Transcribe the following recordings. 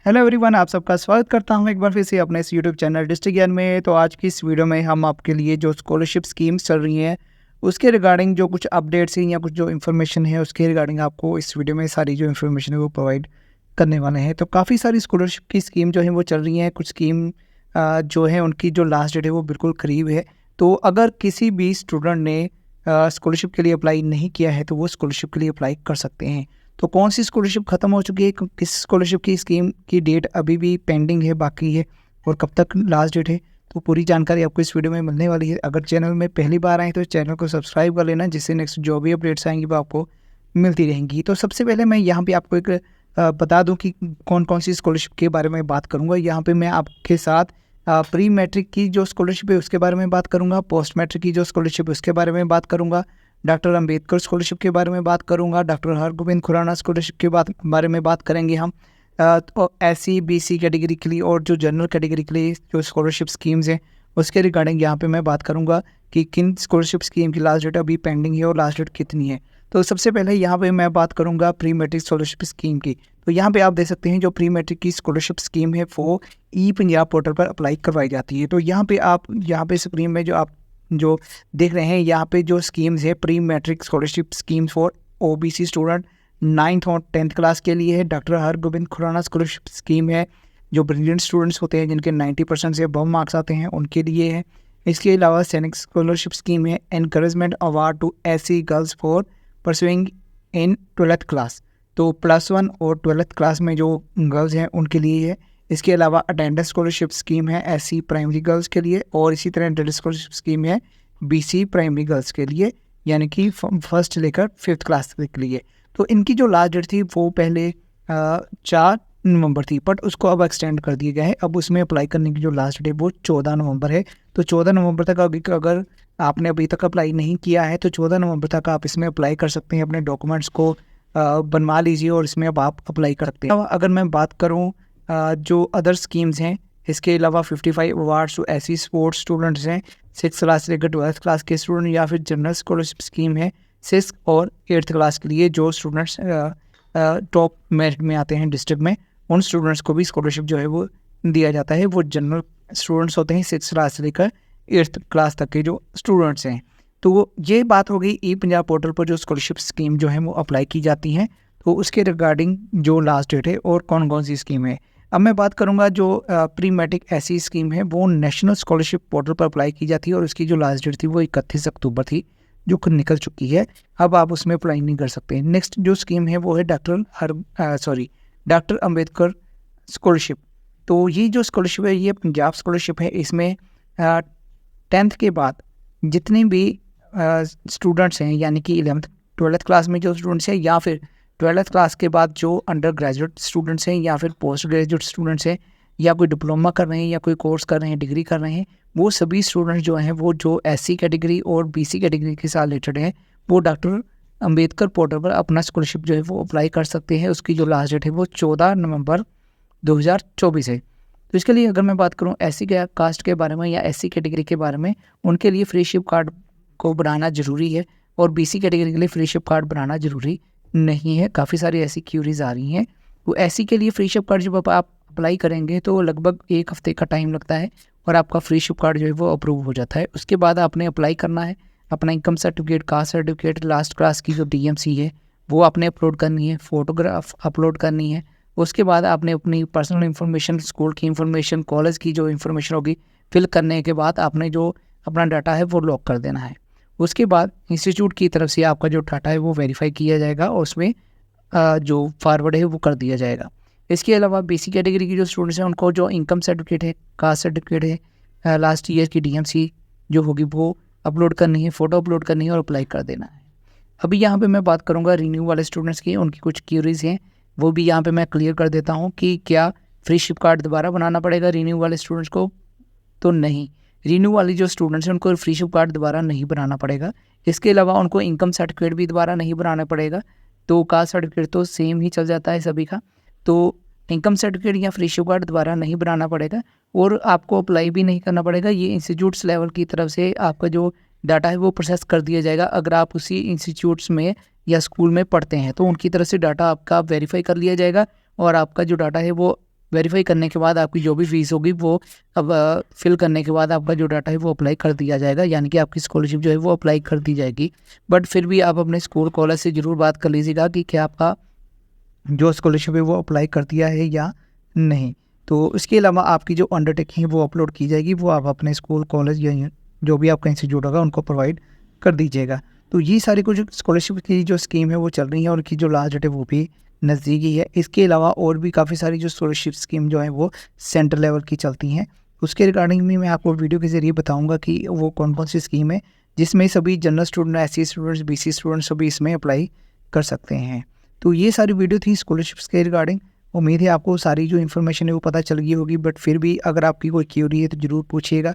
Hello everyone, आप सबका स्वागत करता हूं एक बार फिर से अपने इस यूट्यूब चैनल डिस्ट्रिक्ट ज्ञान में। तो आज की इस वीडियो में हम आपके लिए जो स्कॉलरशिप स्कीम्स चल रही हैं उसके रिगार्डिंग जो कुछ अपडेट्स हैं या कुछ जो इन्फॉर्मेशन है उसके रिगार्डिंग आपको इस वीडियो में सारी जो इन्फॉर्मेशन है वो प्रोवाइड करने वाले हैं। तो काफ़ी सारी स्कॉलरशिप की स्कीम जो है वो चल रही हैं। कुछ स्कीम जो है उनकी जो लास्ट डेट है वो बिल्कुल करीब है। तो अगर किसी भी स्टूडेंट ने स्कॉलरशिप के लिए अप्लाई नहीं किया है तो वो स्कॉलरशिप के लिए अप्लाई कर सकते हैं। तो कौन सी स्कॉलरशिप ख़त्म हो चुकी है, किस स्कॉलरशिप की स्कीम की डेट अभी भी पेंडिंग है, बाकी है, और कब तक लास्ट डेट है, तो पूरी जानकारी आपको इस वीडियो में मिलने वाली है। अगर चैनल में पहली बार आए तो चैनल को सब्सक्राइब कर लेना, जिससे नेक्स्ट जो भी अपडेट्स आएंगी वो आपको मिलती रहेंगी। तो सबसे पहले मैं यहाँ पे आपको एक बता दूँ कि कौन कौन सी स्कॉलरशिप के बारे में बात करूँगा। यहाँ पर मैं आपके साथ प्री मैट्रिक की जो स्कॉलरशिप है उसके बारे में बात करूँगा, पोस्ट मैट्रिक की जो स्कॉलरशिप है उसके बारे में बात करूँगा, डॉक्टर अंबेडकर स्कॉलरशिप के बारे में बात करूंगा, डॉक्टर हरगोविंद खुराना स्कॉलरशिप के बारे में बात करेंगे हम। तो एससी बीसी कैटेगरी के लिए और जो जनरल कैटेगरी के लिए जो स्कॉलरशिप स्कीम्स हैं उसके रिगार्डिंग यहाँ पे मैं बात करूंगा कि किन स्कॉलरशिप स्कीम की लास्ट डेट अभी पेंडिंग है और लास्ट डेट कितनी है। तो सबसे पहले यहाँ पे मैं बात करूँगा प्री मैट्रिक स्कॉलरशिप स्कीम की। तो यहाँ पे आप देख सकते हैं जो प्री मैट्रिक की स्कॉलरशिप स्कीम है वो ई पंजाब पोर्टल पर अप्लाई करवाई जाती है। तो यहाँ पे स्क्रीन में जो देख रहे हैं यहाँ पे जो स्कीम्स है pre matric scholarship schemes for OBC student 9th और 10th क्लास के लिए है। Doctor Hargobind Khorana scholarship scheme है जो ब्रिलियंट स्टूडेंट्स होते हैं जिनके 90% से अबव मार्क्स आते हैं उनके लिए है। इसके अलावा सैनिक स्कॉलरशिप स्कीम है encouragement award to SC girls for pursuing in 12th class. तो +1 और 12th क्लास में जो गर्ल्स हैं उनके लिए है। इसके अलावा अटेंडेंस स्कॉलरशिप स्कीम है एससी प्राइमरी गर्ल्स के लिए, और इसी तरह अटेंडेंस स्कॉलरशिप स्कीम है बीसी प्राइमरी गर्ल्स के लिए, यानी कि फर्स्ट लेकर 5th क्लास के लिए। तो इनकी जो लास्ट डेट थी वो पहले 4 नवंबर थी, बट उसको अब एक्सटेंड कर दिया गया है। अब उसमें अप्लाई करने की जो लास्ट डेट है वो 14 नवंबर है। तो 14 नवंबर तक अगर आपने अभी तक अप्लाई नहीं किया है तो 14 नवंबर तक आप इसमें अप्लाई कर सकते हैं। अपने डॉक्यूमेंट्स को बनवा लीजिए और इसमें अब आप अप्लाई कर सकते हैं। अगर मैं बात करूँ जो अदर स्कीम्स हैं, इसके अलावा 55 अवार्ड्स टू ऐसी स्पोर्ट्स स्टूडेंट्स हैं 6th क्लास से लेकर 12th क्लास के स्टूडेंट, या फिर जनरल स्कॉलरशिप स्कीम है 6th और 8th क्लास के लिए जो स्टूडेंट्स टॉप मेरिट में आते हैं डिस्ट्रिक्ट में, उन स्टूडेंट्स को भी स्कॉलरशिप जो है वो दिया जाता है। वो जनरल स्टूडेंट्स होते हैं 6th क्लास से लेकर 8th क्लास तक के जो स्टूडेंट्स हैं। तो ये बात हो गई ई पंजाब पोर्टल पर जो स्कॉलरशिप स्कीम जो है वो अप्लाई की जाती हैं, तो उसके रिगार्डिंग जो लास्ट डेट है और कौन कौन सी स्कीम है। अब मैं बात करूंगा जो प्री मैट्रिक ऐसी स्कीम है वो नेशनल स्कॉलरशिप पोर्टल पर अप्लाई की जाती है और उसकी जो लास्ट डेट थी वो 31 अक्टूबर थी, जो निकल चुकी है। अब आप उसमें अप्लाई नहीं कर सकते। नेक्स्ट जो स्कीम है वो है डॉक्टर अंबेडकर स्कॉलरशिप। तो ये जो स्कॉलरशिप है ये पंजाब स्कॉलरशिप है। इसमें 10th के बाद जितने भी स्टूडेंट्स हैं, यानी कि 11th 12th क्लास में जो स्टूडेंट्स हैं, या फिर 12th क्लास के बाद जो अंडर ग्रेजुएट स्टूडेंट्स हैं, या फिर पोस्ट ग्रेजुएट स्टूडेंट्स हैं, या कोई डिप्लोमा कर रहे हैं, या कोई कोर्स कर रहे हैं, डिग्री कर रहे हैं, वो सभी स्टूडेंट्स जो हैं वो जो एससी कैटेगरी और बीसी कैटेगरी के साथ रिलेटेड हैं वो डॉक्टर अंबेडकर पोर्टल पर अपना स्कॉलरशिप जो है वो अप्लाई कर सकते हैं। उसकी जो लास्ट डेट है वो 14 नवंबर 2024 है। तो इसके लिए अगर मैं बात करूँ एससी कास्ट के बारे में या एससी कैटेगरी के बारे में, उनके लिए फ्रीशिप कार्ड को बनाना ज़रूरी है, और बीसी कैटेगरी के लिए फ्रीशिप कार्ड बनाना ज़रूरी नहीं है। काफ़ी सारी ऐसी क्यूरीज आ रही हैं। वो एससी के लिए फ्रीशिप कार्ड जब आप अप्लाई करेंगे तो लगभग 1 हफ्ते का टाइम लगता है और आपका फ्रीशिप कार्ड जो है वो अप्रूव हो जाता है। उसके बाद आपने अप्लाई करना है, अपना income certificate, caste certificate, last class की जो DMC है वो आपने अपलोड करनी है, फ़ोटोग्राफ अपलोड करनी है। उसके बाद आपने अपनी पर्सनल इन्फॉर्मेशन, स्कूल की इन्फॉर्मेशन, कॉलेज की जो इन्फॉर्मेशन होगी फिल करने के बाद आपने जो अपना डाटा है वो लॉक कर देना है। उसके बाद इंस्टीट्यूट की तरफ से आपका जो डाटा है वो वेरीफाई किया जाएगा और उसमें जो फॉरवर्ड है वो कर दिया जाएगा। इसके अलावा बीसी कैटेगरी की जो स्टूडेंट्स हैं उनको जो इनकम सर्टिफिकेट है, कास्ट सर्टिफिकेट है, लास्ट ईयर की DMC जो होगी वो अपलोड करनी है, फ़ोटो अपलोड करनी है और अप्लाई कर देना है। अभी यहाँ पे मैं बात करूँगा रिन्यू वाले स्टूडेंट्स की, उनकी कुछ क्यूरीज हैं वो भी यहाँ पे मैं क्लियर कर देता हूँ कि क्या फ्रीशिप कार्ड दोबारा बनाना पड़ेगा रिन्यू वाले स्टूडेंट्स को। तो नहीं, रिन्यू वाली जो स्टूडेंट्स हैं उनको फ्रीशिप कार्ड दोबारा नहीं बनाना पड़ेगा। इसके अलावा उनको इनकम सर्टिफिकेट भी दोबारा नहीं बनाना पड़ेगा। तो कास्ट सर्टिफिकेट तो सेम ही चल जाता है सभी का, तो इनकम सर्टिफिकेट या फ्रीशिप कार्ड दोबारा नहीं बनाना पड़ेगा और आपको अप्लाई भी नहीं करना पड़ेगा। ये इंस्टीट्यूट्स लेवल की तरफ से आपका जो डाटा है वो प्रोसेस कर दिया जाएगा। अगर आप उसी इंस्टीट्यूट्स में या स्कूल में पढ़ते हैं तो उनकी तरफ से डाटा आपका वेरीफाई कर लिया जाएगा और आपका जो डाटा है वो वेरीफाई करने के बाद आपकी जो भी फ़ीस होगी वो अब फिल करने के बाद आपका जो डाटा है वो अप्लाई कर दिया जाएगा, यानी कि आपकी स्कॉलरशिप जो है वो अप्लाई कर दी जाएगी। बट फिर भी आप अपने स्कूल कॉलेज से ज़रूर बात कर लीजिएगा कि क्या आपका जो स्कॉलरशिप है वो अप्लाई कर दिया है या नहीं। तो इसके अलावा आपकी जो अंडरटेकिंग है वो अपलोड की जाएगी, वो आप अपने स्कूल कॉलेज या जो भी आपका इंस्टीट्यूट होगा उनको प्रोवाइड कर दीजिएगा। तो ये सारी कुछ स्कॉलरशिप की जो स्कीम है वो चल रही है और उनकी जो लास्ट डेट है वो भी नज़दीकी है। इसके अलावा और भी काफ़ी सारी जो स्कॉलरशिप स्कीम जो है वो सेंट्रल लेवल की चलती हैं। उसके रिगार्डिंग भी मैं आपको वीडियो के ज़रिए बताऊंगा कि वो कौन कौन सी स्कीम है जिसमें सभी general student, SC students, BC students सभी इसमें अप्लाई कर सकते हैं। तो ये सारी वीडियो थी स्कॉलरशिप्स के रिगार्डिंग। उम्मीद है आपको सारी जो इन्फॉर्मेशन है वो पता चल गई होगी, बट फिर भी अगर आपकी कोई क्यूरी है तो ज़रूर पूछिएगा।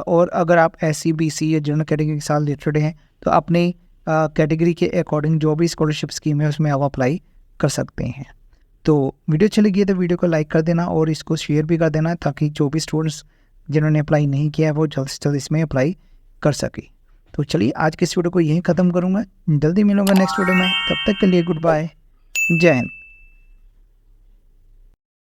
और अगर आप एससी, बीसी या जनरल कैटेगरी के साथ रिलेटेड हैं तो अपने कैटेगरी के अकॉर्डिंग जो भी स्कॉलरशिप स्कीम है उसमें आप अप्लाई कर सकते हैं। तो वीडियो अच्छी लगी है तो वीडियो को लाइक कर देना और इसको शेयर भी कर देना, ताकि जो भी स्टूडेंट्स जिन्होंने अप्लाई नहीं किया है वो जल्द से जल्द इसमें अप्लाई कर सके। तो चलिए आज के इस वीडियो को यहीं ख़त्म करूँगा, जल्दी मिलूँगा नेक्स्ट वीडियो में, तब तक के लिए गुड बाय, जय हिंद।